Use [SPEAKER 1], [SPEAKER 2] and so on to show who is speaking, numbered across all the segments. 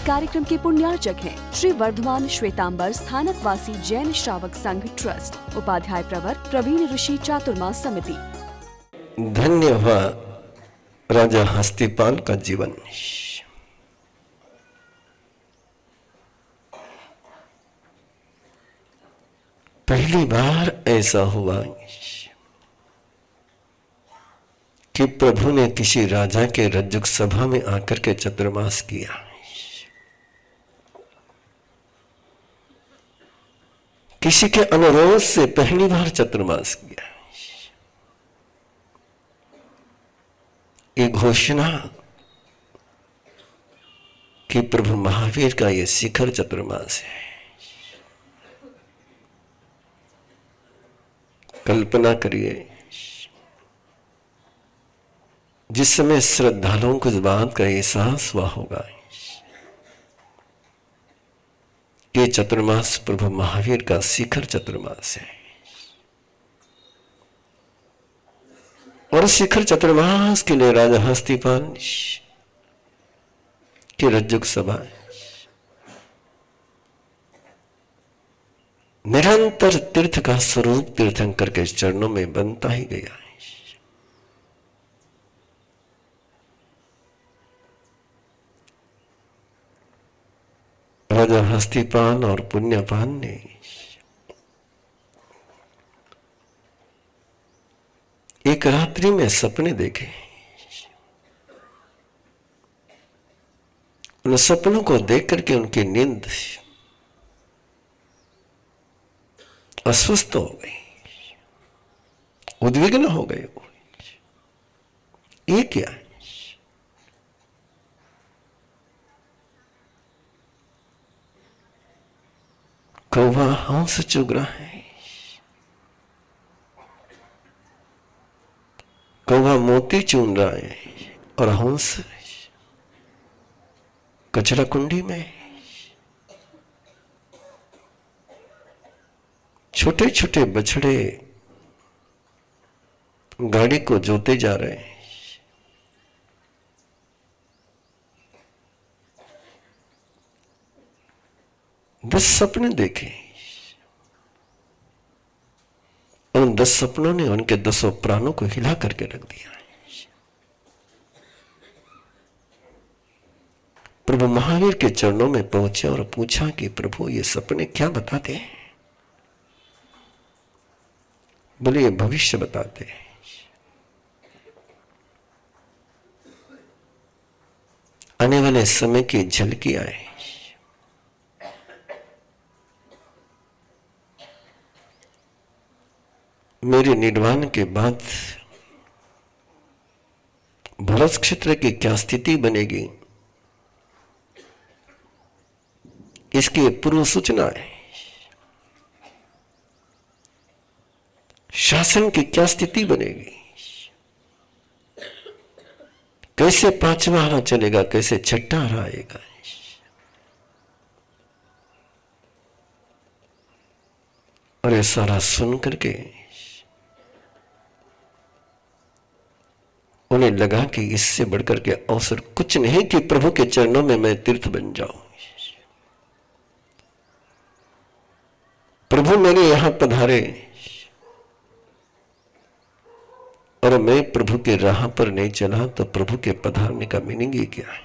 [SPEAKER 1] कार्यक्रम के पुण्यार्चक हैं श्री वर्धमान श्वेतांबर स्थानक वासी जैन श्रावक संघ ट्रस्ट, उपाध्याय प्रवर प्रवीण ऋषि चातुर्मास समिति।
[SPEAKER 2] धन्य हुआ राजा हस्तिपाल का जीवन। पहली बार ऐसा हुआ कि प्रभु ने किसी राजा के रज्जुक सभा में आकर के चतुर्मास किया। किसी के अनुरोध से पहली बार चतुर्मास किया। ये घोषणा कि प्रभु महावीर का ये शिखर चतुर्मास है। कल्पना करिए, जिस समय श्रद्धालुओं को इस बात का एहसास हुआ होगा कि चतुर्मास प्रभु महावीर का शिखर चतुर्मास है, और शिखर चतुर्मास के लिए राजा हस्तिपाल की रज्जुक सभा निरंतर तीर्थ का स्वरूप तीर्थंकर के चरणों में बनता ही गया। राजा हस्तिपाल और पुण्यपाल ने एक रात्रि में सपने देखे। उन सपनों को देख करके उनकी नींद अस्वस्थ हो गई, उद्विग्न हो गए। ये क्या है? कौवा हंस चुग रहा है, कौवा मोती चुन रहा है और हंस कचरा कुंडी में। छोटे छोटे बछड़े गाड़ी को जोते जा रहे हैं। दस सपने देखे, उन 10 सपनों ने उनके 10 प्राणों को हिला करके रख दिया। प्रभु महावीर के चरणों में पहुंचे और पूछा कि प्रभु ये सपने क्या बताते हैं? बोले ये भविष्य बताते हैं। आने वाले समय की झलकी आए। मेरे निर्वाण के बाद भरत क्षेत्र की क्या स्थिति बनेगी, इसकी पूर्व सूचना है। शासन की क्या स्थिति बनेगी, कैसे 5वां आरा चलेगा, कैसे 6ठा आरा आएगा। और ये सारा सुन करके उन्हें लगा कि इससे बढ़कर के अवसर कुछ नहीं कि प्रभु के चरणों में मैं तीर्थ बन जाऊं। प्रभु मेरे यहां पधारे और मैं प्रभु के राह पर नहीं चला तो प्रभु के पधारने का मीनिंग ही क्या है?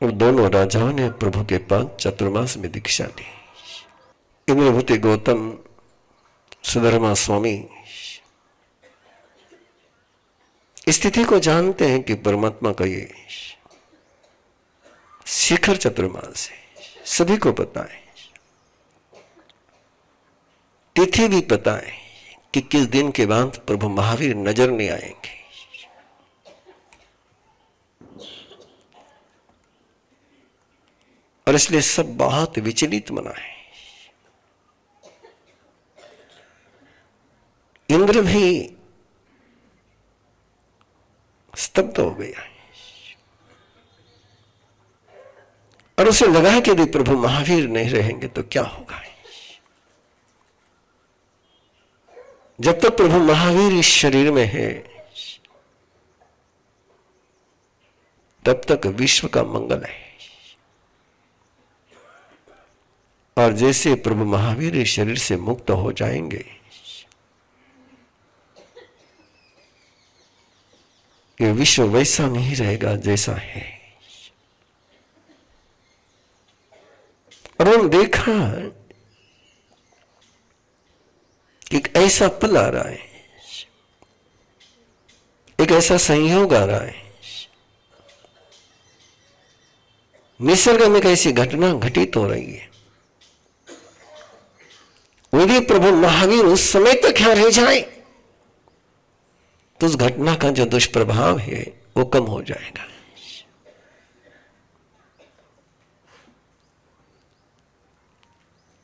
[SPEAKER 2] और दोनों राजाओं ने प्रभु के पास चतुर्मास में दीक्षा ली। इंद्रभूति गौतम, सुधर्मा स्वामी स्थिति को जानते हैं कि परमात्मा का ये शिखर चतुर्मास है। सभी को पता है, तिथि भी पता है कि किस दिन के बाद प्रभु महावीर नजर नहीं आएंगे। और इसलिए सब बहुत विचलित मना है। इंद्र भी स्तब्ध हो गया और उसे लगा कि यदि प्रभु महावीर नहीं रहेंगे तो क्या होगा। जब तक प्रभु महावीर इस शरीर में है तब तक विश्व का मंगल है। और जैसे प्रभु महावीर इस शरीर से मुक्त हो जाएंगे, ये विश्व वैसा नहीं रहेगा जैसा है। और उन्होंने देखा कि एक ऐसा पल आ रहा है, एक ऐसा संयोग आ रहा है, निसर्ग में कैसी घटना घटित हो रही है। यदि प्रभु महावीर उस समय तक यहां रह जाए तो उस घटना का जो दुष्प्रभाव है वो कम हो जाएगा।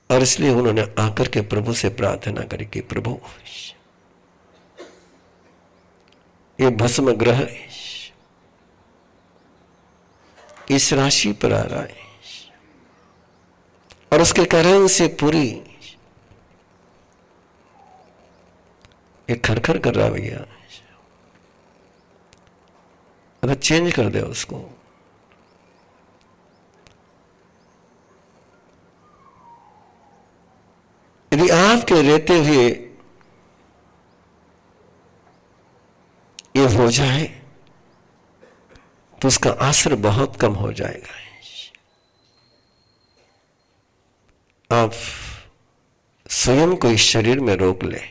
[SPEAKER 2] और इसलिए उन्होंने आकर के प्रभु से प्रार्थना करी कि प्रभु, ये भस्म ग्रह इस राशि पर आ रहा है और उसके कारण से पूरी ये खरखर कर रहा भैया, अगर चेंज कर दे उसको। यदि आपके रहते हुए ये हो जाए तो उसका असर बहुत कम हो जाएगा। आप स्वयं को इस शरीर में रोक ले।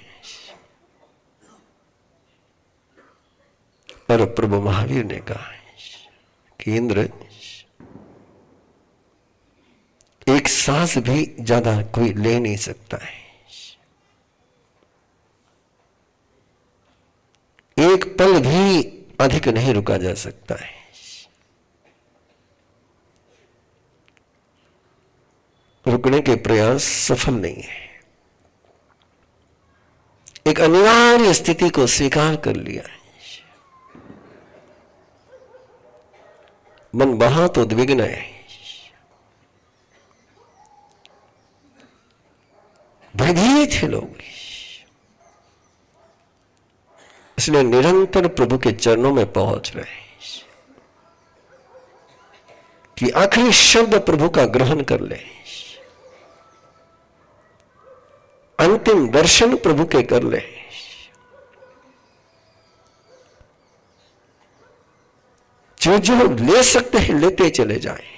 [SPEAKER 2] और प्रभु महावीर ने कहा कि इंद्र, एक सांस भी ज्यादा कोई ले नहीं सकता है, एक पल भी अधिक नहीं रुका जा सकता है। रुकने के प्रयास सफल नहीं है। एक अनिवार्य स्थिति को स्वीकार कर लिया है। मन बहुत उद्विग्न है, भयभीत है लोग, इसलिए निरंतर प्रभु के चरणों में पहुंच रहे हैं कि आखिरी शब्द प्रभु का ग्रहण कर ले, अंतिम दर्शन प्रभु के कर ले। जो जो ले सकते हैं लेते चले जाएं।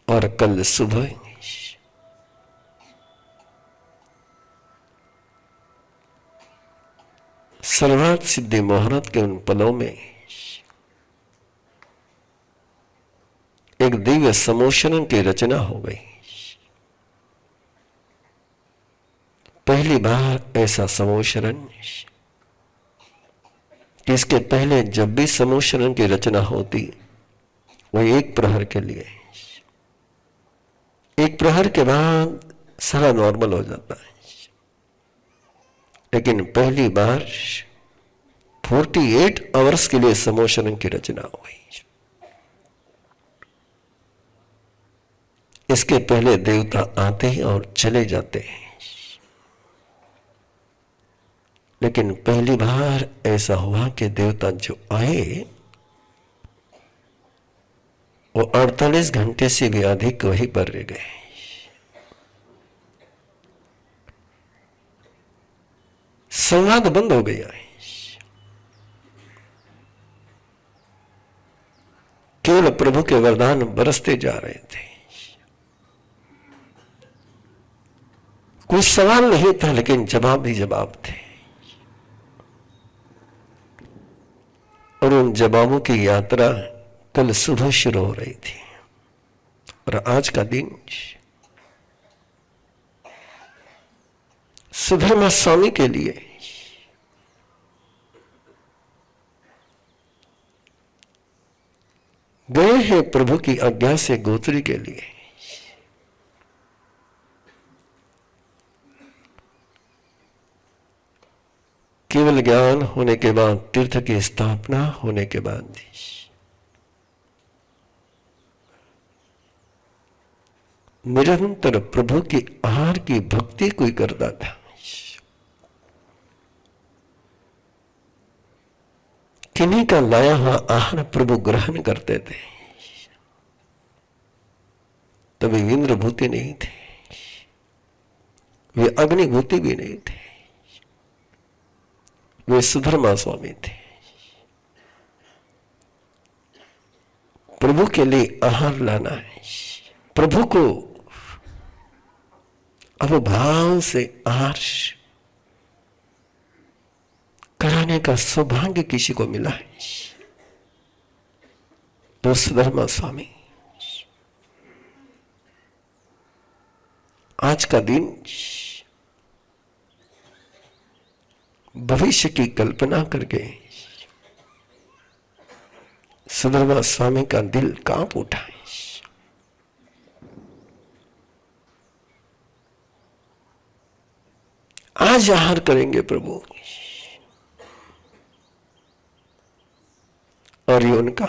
[SPEAKER 2] और कल सुबह सर्वार्थ सिद्धि मुहूर्त के उन पलों में एक दिव्य समोशरण की रचना हो गई। पहली बार ऐसा समोशरण, इसके पहले जब भी समोशरण की रचना होती वो एक प्रहर के लिए, एक प्रहर के बाद सारा नॉर्मल हो जाता है। लेकिन पहली बार 48 आवर्स के लिए समोशरण की रचना हो गई। इसके पहले देवता आते हैं और चले जाते हैं, लेकिन पहली बार ऐसा हुआ कि देवता जो आए वो 48 घंटे से भी अधिक वहीं पर रह गए। संवाद बंद हो गया है। केवल प्रभु के वरदान बरसते जा रहे थे। कोई सवाल नहीं था, लेकिन जवाब ही जवाब थे। और उन जवाबों की यात्रा कल सुबह शुरू हो रही थी। और आज का दिन सुधर्मा स्वामी के लिए गए हैं प्रभु की आज्ञा से गोत्री के लिए। केवल ज्ञान होने के बाद, तीर्थ की स्थापना होने के बाद निरंतर प्रभु की आहार की भक्ति कोई करता था। किन्हीं का लाया हुआ आहार प्रभु ग्रहण करते थे, तभी इंद्रभूति नहीं थे, वे अग्निभूति भी नहीं थे, वे सुधर्मा स्वामी थे। प्रभु के लिए आहार लाना है, प्रभु को अब भाव से आहार कराने का सौभाग्य किसी को मिला है तो सुधर्मा स्वामी। आज का दिन भविष्य की कल्पना करके सुधर्मा स्वामी का दिल कांप उठा है। आज आहार करेंगे प्रभु, और ये उनका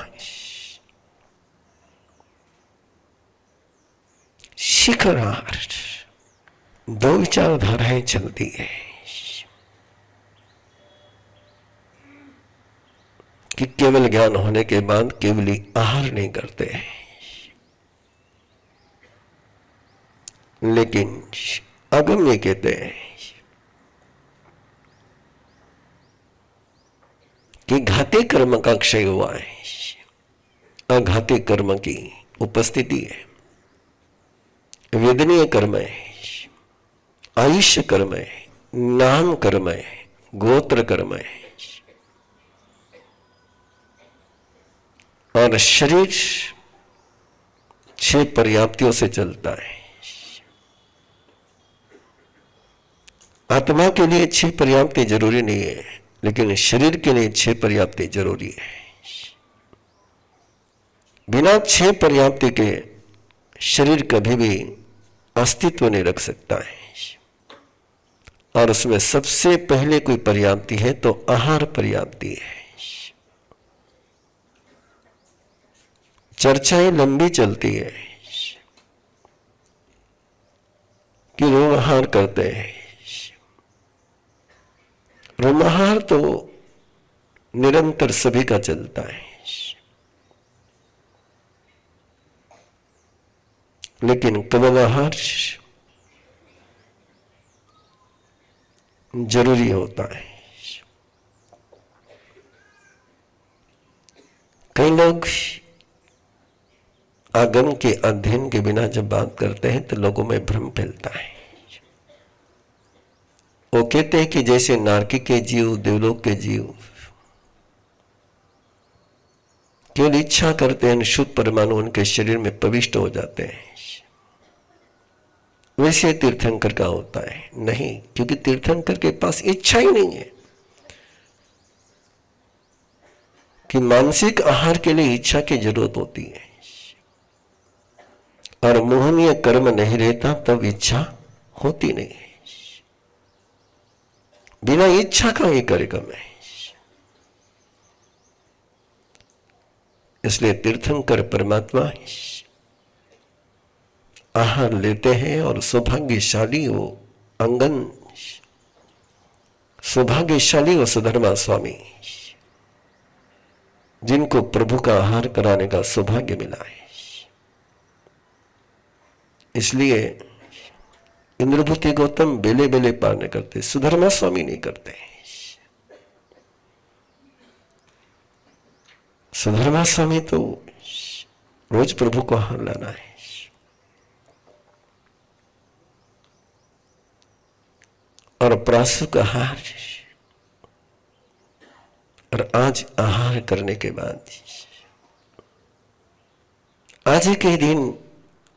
[SPEAKER 2] शिखर आहार। दो विचारधाराएं चलती है कि केवल ज्ञान होने के बाद केवल आहार नहीं करते हैं, लेकिन अगम्य कहते हैं कि घाती कर्म का क्षय हुआ है, अघाती कर्म की उपस्थिति है। वेदनीय कर्म है, आयुष्य कर्म है, नाम कर्म है, गोत्र कर्म है, और शरीर 6 पर्याप्तियों से चलता है। आत्मा के लिए 6 पर्याप्ति जरूरी नहीं है, लेकिन शरीर के लिए 6 पर्याप्ति जरूरी है। बिना 6 पर्याप्ति के शरीर कभी भी अस्तित्व नहीं रख सकता है, और उसमें सबसे पहले कोई पर्याप्ति है तो आहार पर्याप्ति है। चर्चाएं लंबी चलती है कि रोग आहार करते हैं। रोमाहार तो निरंतर सभी का चलता है, लेकिन कबल आहार जरूरी होता है। कई लोग आगम के अध्ययन के बिना जब बात करते हैं तो लोगों में भ्रम फैलता है। वो कहते हैं कि जैसे नारकी के जीव, देवलोक के जीव केवल इच्छा करते हैं, शुद्ध परमाणु उनके शरीर में प्रविष्ट हो जाते हैं, वैसे तीर्थंकर का होता है नहीं, क्योंकि तीर्थंकर के पास इच्छा ही नहीं है कि मानसिक आहार के लिए इच्छा की जरूरत होती है, और मोहनीय कर्म नहीं रहता तब इच्छा होती नहीं है। बिना इच्छा का ही कार्यक्रम है। इसलिए तीर्थंकर परमात्मा आहार लेते हैं, और सौभाग्यशाली वो अंगन, सौभाग्यशाली वो सुधर्मा स्वामी जिनको प्रभु का आहार कराने का सौभाग्य मिला है। इसलिए इंद्रभूति गौतम बेले बेले पार नहीं करते, सुधर्मा स्वामी नहीं करते। सुधर्मा स्वामी तो रोज प्रभु को आहार लाना है। और प्रासुक आहार, और आज आहार करने के बाद आज ही के दिन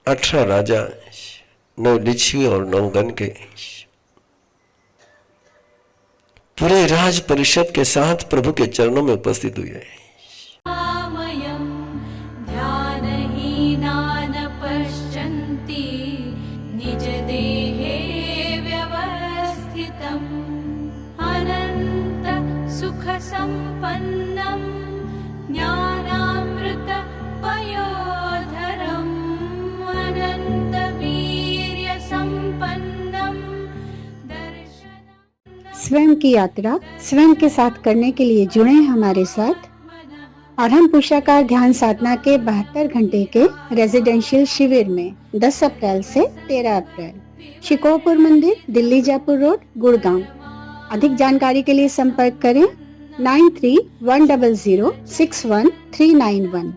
[SPEAKER 2] 18 राजा, 9 लिच्छवी और 9 गण के पूरे राज परिषद के साथ प्रभु के चरणों में उपस्थित हुए हैं।
[SPEAKER 3] स्वयं की यात्रा स्वयं के साथ करने के लिए जुड़े हमारे साथ। और हम पुरुषाकार ध्यान साधना के 72 घंटे के रेजिडेंशियल शिविर में 10 अप्रैल से 13 अप्रैल, शिकोहपुर मंदिर, दिल्ली जयपुर रोड, गुड़गांव। अधिक जानकारी के लिए संपर्क करें 9310061391।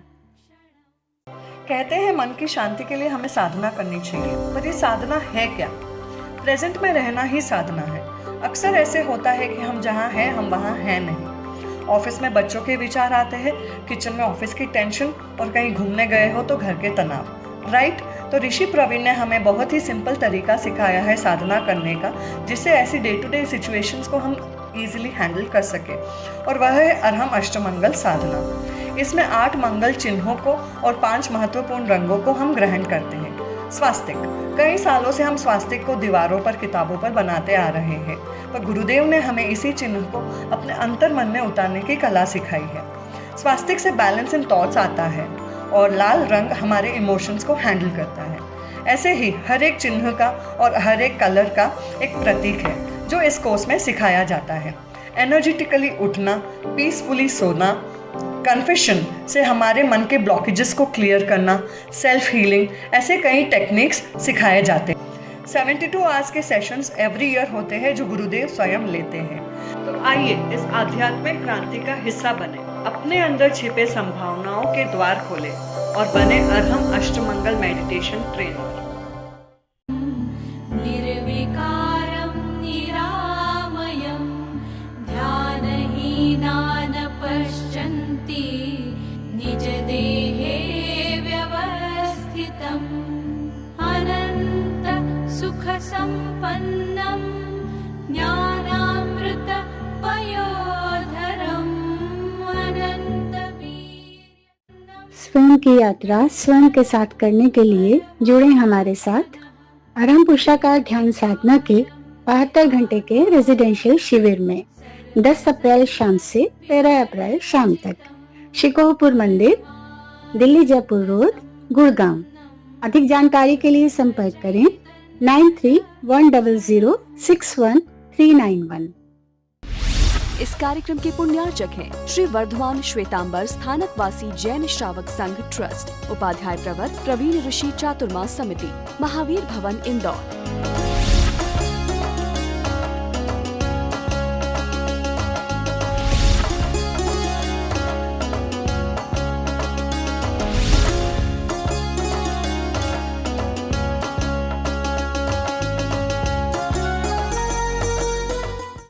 [SPEAKER 4] कहते हैं मन की शांति के लिए हमें साधना करनी चाहिए, पर ये साधना है क्या? प्रेजेंट में रहना ही साधना है। अक्सर ऐसे होता है कि हम जहाँ हैं हम वहाँ हैं नहीं। ऑफिस में बच्चों के विचार आते हैं, किचन में ऑफिस की टेंशन, और कहीं घूमने गए हो तो घर के तनाव। राइट? तो ऋषि प्रवीण ने हमें बहुत ही सिंपल तरीका सिखाया है साधना करने का, जिससे ऐसी डे टू डे सिचुएशंस को हम ईजिली हैंडल कर सके, और वह है अरहम अष्टमंगल साधना। इसमें 8 मंगल चिन्हों को और 5 महत्वपूर्ण रंगों को हम ग्रहण करते हैं। स्वास्तिक, कई सालों से हम स्वास्तिक को दीवारों पर, किताबों पर बनाते आ रहे हैं, पर गुरुदेव ने हमें इसी चिन्ह को अपने अंतर मन में उतारने की कला सिखाई है। स्वास्तिक से बैलेंस इन थॉट्स आता है, और लाल रंग हमारे इमोशंस को हैंडल करता है। ऐसे ही हर एक चिन्ह का और हर एक कलर का एक प्रतीक है जो इस कोर्स में सिखाया जाता है। एनर्जेटिकली उठना, पीसफुली सोना, कन्फेशन से हमारे मन के ब्लॉकेजेस को क्लियर करना, सेल्फ हीलिंग, ऐसे कई टेक्निक्स सिखाए जाते हैं। 72 आवर्स के सेशंस एवरी ईयर होते हैं जो गुरुदेव स्वयं लेते हैं। तो आइए इस आध्यात्मिक क्रांति का हिस्सा बने, अपने अंदर छिपे संभावनाओं के द्वार खोले और बने अरहम अष्टमंगल मेडिटेशन ट्रेनर।
[SPEAKER 5] निर्विकारं निरामयं ध्यानहीनान् पश्यन्ति निजदेहे व्यवस्थितम् अनन्त सुखसम्पन्नं ज्ञानामृत पयोधरम् अनन्तवीर्यम्।
[SPEAKER 3] स्वयं की यात्रा स्वयं के साथ करने के लिए जुड़े हमारे साथ। अरहम पुरुषाकार ध्यान साधना के 72 घंटे के रेजिडेंशियल शिविर में 10 अप्रैल शाम से 13 अप्रैल शाम तक, शिकोहपुर मंदिर, दिल्ली जयपुर रोड, गुड़गांव। अधिक जानकारी के लिए संपर्क करें 9310061391।
[SPEAKER 1] इस कार्यक्रम के पुण्यार्चक हैं श्री वर्धमान श्वेतांबर स्थानकवासी जैन श्रावक संघ ट्रस्ट, उपाध्याय प्रवर प्रवीण ऋषि चातुर्मास समिति, महावीर भवन, इंदौर।